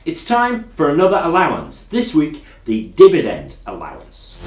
It's time for another allowance. This week, the dividend allowance.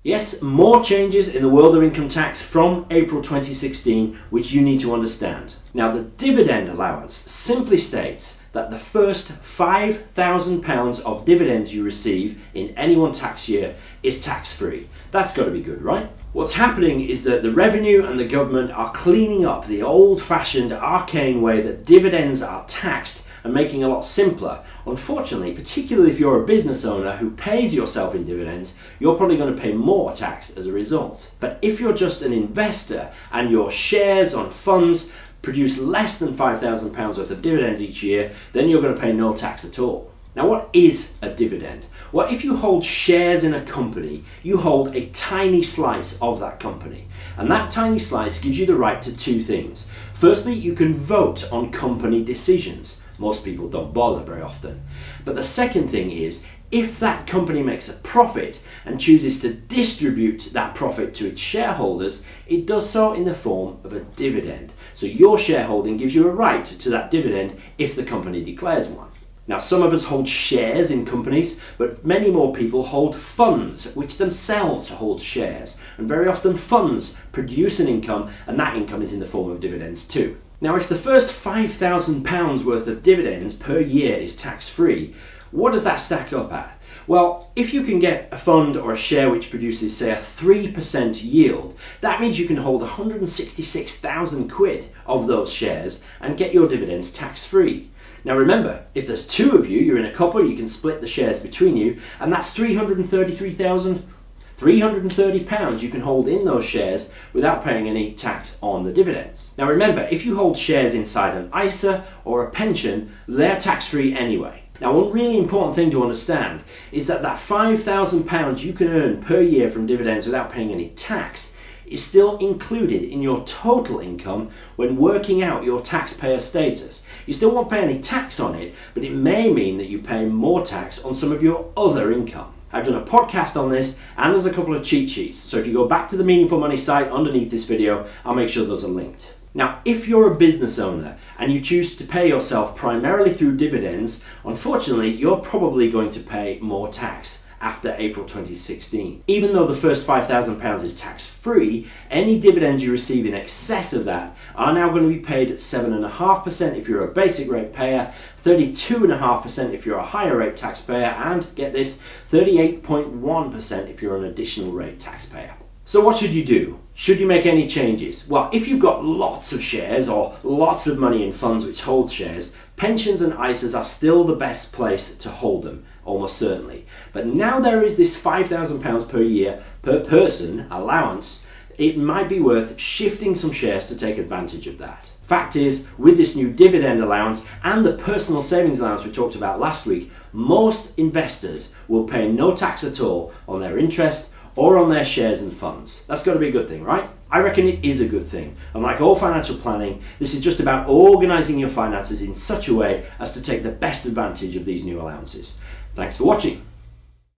Yes, more changes in the world of income tax from April 2016, which you need to understand. Now, the dividend allowance simply states that the first £5,000 of dividends you receive in any one tax year is tax-free. That's got to be good, right? What's happening is that the revenue and the government are cleaning up the old-fashioned, arcane way that dividends are taxed and making it a lot simpler. Unfortunately, particularly if you're a business owner who pays yourself in dividends, you're probably going to pay more tax as a result. But if you're just an investor and your shares on funds produce less than £5,000 worth of dividends each year, then you're going to pay no tax at all. Now, what is a dividend? Well, if you hold shares in a company, you hold a tiny slice of that company. And that tiny slice gives you the right to two things. Firstly, you can vote on company decisions. Most people don't bother very often. But the second thing is, if that company makes a profit and chooses to distribute that profit to its shareholders, it does so in the form of a dividend. So your shareholding gives you a right to that dividend if the company declares one. Now, some of us hold shares in companies, but many more people hold funds, which themselves hold shares. And very often funds produce an income, and that income is in the form of dividends too. Now, if the first £5,000 worth of dividends per year is tax-free, what does that stack up at? Well, if you can get a fund or a share which produces, say, a 3% yield, that means you can hold 166,000 quid of those shares and get your dividends tax-free. Now remember, if there's two of you, you're in a couple, you can split the shares between you, and that's £330 you can hold in those shares without paying any tax on the dividends. Now remember, if you hold shares inside an ISA or a pension, they're tax-free anyway. Now, one really important thing to understand is that £5,000 you can earn per year from dividends without paying any tax is still included in your total income when working out your taxpayer status. You still won't pay any tax on it, but it may mean that you pay more tax on some of your other income. I've done a podcast on this, and there's a couple of cheat sheets, so if you go back to the Meaningful Money site underneath this video, I'll make sure those are linked. Now, if you're a business owner and you choose to pay yourself primarily through dividends, unfortunately, you're probably going to pay more tax after April 2016. Even though the first £5,000 is tax-free, any dividends you receive in excess of that are now going to be paid at 7.5% if you're a basic rate payer, 32.5% if you're a higher rate taxpayer, and, get this, 38.1% if you're an additional rate taxpayer. So what should you do? Should you make any changes? Well, if you've got lots of shares or lots of money in funds which hold shares, pensions and ISAs are still the best place to hold them, almost certainly. But now there is this £5,000 per year per person allowance, it might be worth shifting some shares to take advantage of that. Fact is, with this new dividend allowance and the personal savings allowance we talked about last week, most investors will pay no tax at all on their interest or on their shares and funds. That's got to be a good thing, right? I reckon it is a good thing. And like all financial planning, this is just about organising your finances in such a way as to take the best advantage of these new allowances. Thanks for watching.